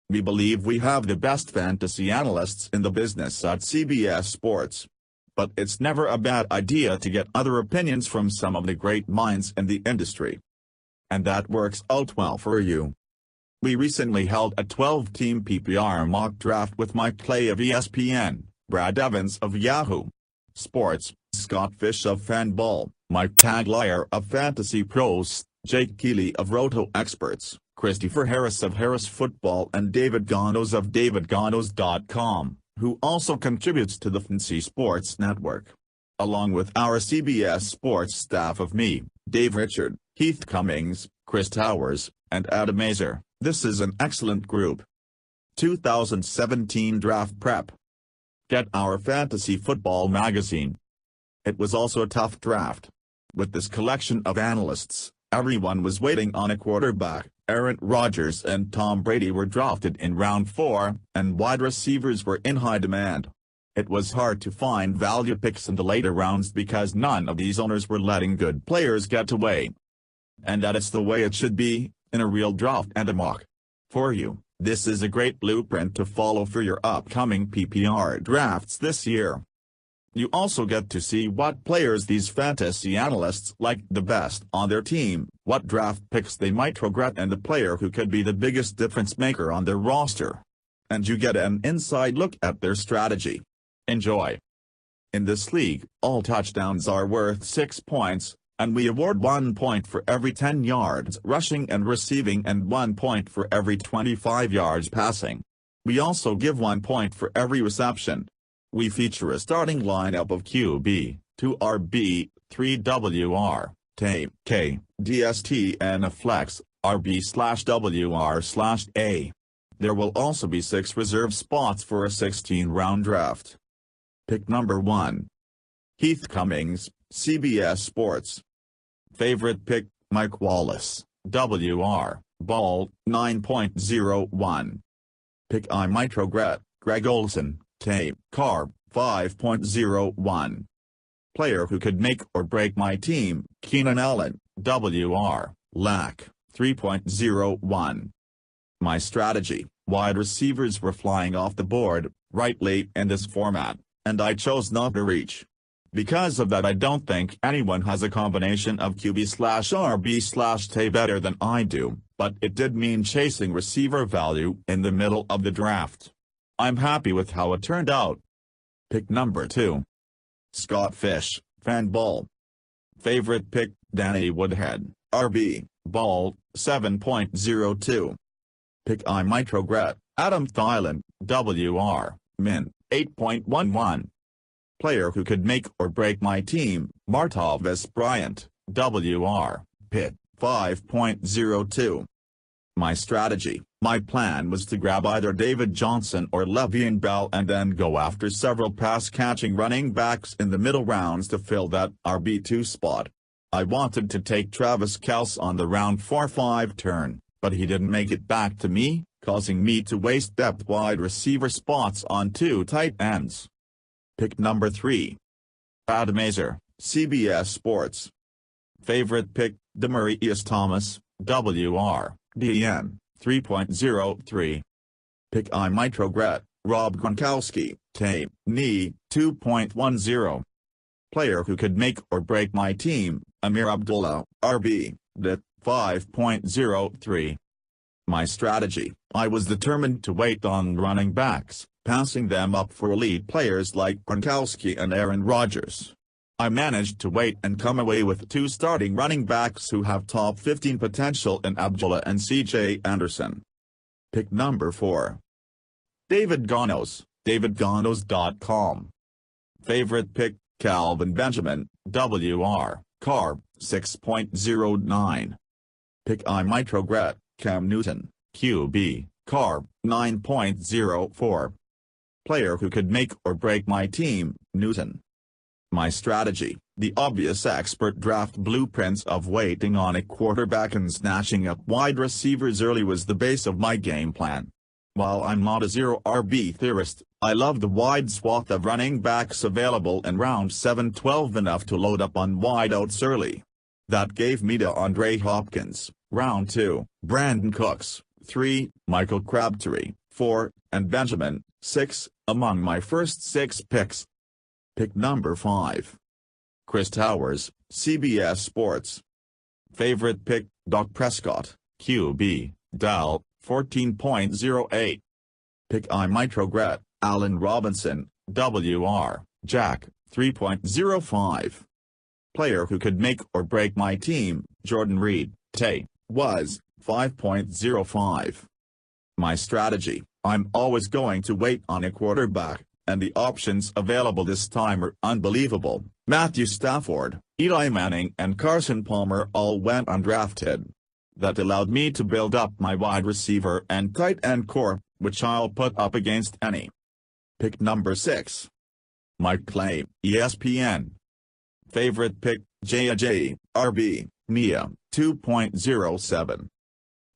We believe we have the best fantasy analysts in the business at CBS Sports. But it's never a bad idea to get other opinions from some of the great minds in the industry. And that works out well for you. We recently held a 12-team PPR mock draft with Mike Clay of ESPN, Brad Evans of Yahoo Sports, Scott Fish of Fanball, Mike Tagliere of Fantasy Pros, Jake Ciely of RotoExperts, Christopher Harris of Harris Football, and David Gonos of DavidGonos.com, who also contributes to the FNTSY Sports Network. Along with our CBS Sports staff of me, Dave Richard, Heath Cummings, Chris Towers, and Adam Aizer, this is an excellent group. 2017 Draft Prep. Get our fantasy football magazine. It was also a tough draft. With this collection of analysts, everyone was waiting on a quarterback. Aaron Rodgers and Tom Brady were drafted in round 4, and wide receivers were in high demand. It was hard to find value picks in the later rounds because none of these owners were letting good players get away. And that is the way it should be, in a real draft and a mock. For you, this is a great blueprint to follow for your upcoming PPR drafts this year. You also get to see what players these fantasy analysts like the best on their team, what draft picks they might regret, and the player who could be the biggest difference maker on their roster. And you get an inside look at their strategy. Enjoy! In this league, all touchdowns are worth 6 points, and we award 1 point for every 10 yards rushing and receiving and 1 point for every 25 yards passing. We also give 1 point for every reception. We feature a starting lineup of QB, 2 RB, 3 WR, K, DST, and a flex, RB/WR/A. There will also be 6 reserve spots for a 16-round draft. Pick number 1. Heath Cummings, CBS Sports. Favorite pick, Mike Wallace, WR, Ball, 9.01. Pick I might regret, Greg Olsen, Carb, 5.01. Player who could make or break my team, Keenan Allen, WR, Lack, 3.01. My strategy, wide receivers were flying off the board, right late in this format, and I chose not to reach. Because of that, I don't think anyone has a combination of QB/RB/T better than I do, but it did mean chasing receiver value in the middle of the draft. I'm happy with how it turned out. Pick number 2. Scott Fish, Fanball. Favorite pick, Danny Woodhead, RB, Ball, 7.02. Pick I might regret, Adam Thielen, WR, Min, 8.11. Player who could make or break my team, Martavis Bryant, WR, Pitt, 5.02. My strategy, my plan was to grab either David Johnson or Le'Veon Bell and then go after several pass-catching running backs in the middle rounds to fill that RB2 spot. I wanted to take Travis Kelce on the round 4-5 turn, but he didn't make it back to me, causing me to waste depth wide receiver spots on 2 tight ends. Pick number 3. Adam Aizer, CBS Sports. Favorite pick, Demaryius Thomas, WR, DN, 3.03. Pick I might regret, Rob Gronkowski, Knee, 2.10. Player who could make or break my team, Amir Abdullah, RB, DT, 5.03. My strategy, I was determined to wait on running backs, passing them up for elite players like Gronkowski and Aaron Rodgers. I managed to wait and come away with 2 starting running backs who have top 15 potential in Abdullah and CJ Anderson. Pick number 4. David Gonos, DavidGonos.com. Favorite pick, Calvin Benjamin, WR, Carb, 6.09. Pick I might regret, Cam Newton, QB, Carb, 9.04. Player who could make or break my team, Newton. My strategy, the obvious expert draft blueprints of waiting on a quarterback and snatching up wide receivers early was the base of my game plan. While I'm not a zero RB theorist, I love the wide swath of running backs available in round 7-12 enough to load up on wideouts early. That gave me DeAndre Hopkins, round 2, Brandon Cooks, 3, Michael Crabtree, 4, and Benjamin, 6, among my first 6 picks. Pick number 5. Chris Towers, CBS Sports. Favorite pick, Dak Prescott, QB, Dal, 14.08. Pick I might regret, Allen Robinson, WR, Jack, 3.05. Player who could make or break my team, Jordan Reed, Tay, was, 5.05. My strategy, I'm always going to wait on a quarterback, and the options available this time are unbelievable. Matthew Stafford, Eli Manning and Carson Palmer all went undrafted. That allowed me to build up my wide receiver and tight end core, which I'll put up against any. Pick number 6. Mike Clay, ESPN. Favorite pick, JJ, RB, Mia, 2.07.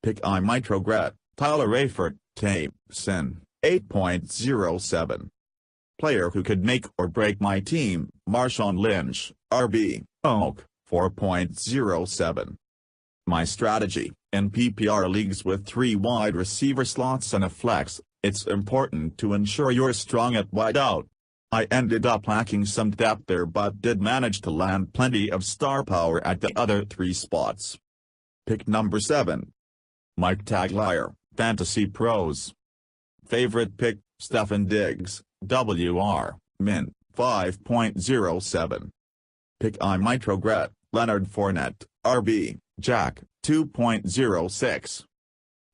Pick I might regret, Tyler Eifert, Tape, Sin, 8.07. Player who could make or break my team, Marshawn Lynch, RB, Oak, 4.07. My strategy, in PPR leagues with 3 wide receiver slots and a flex, it's important to ensure you're strong at wideout. I ended up lacking some depth there but did manage to land plenty of star power at the other 3 spots. Pick number 7. Mike Tagliere, Fantasy Pros. Favorite pick, Stefan Diggs, WR, Min, 5.07. Pick I might regret, Leonard Fournette, RB, Jack, 2.06.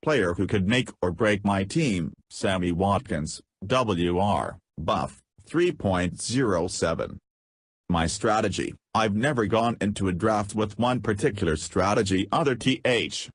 Player who could make or break my team, Sammy Watkins, WR, Buff, 3.07. My strategy, I've never gone into a draft with one particular strategy other th.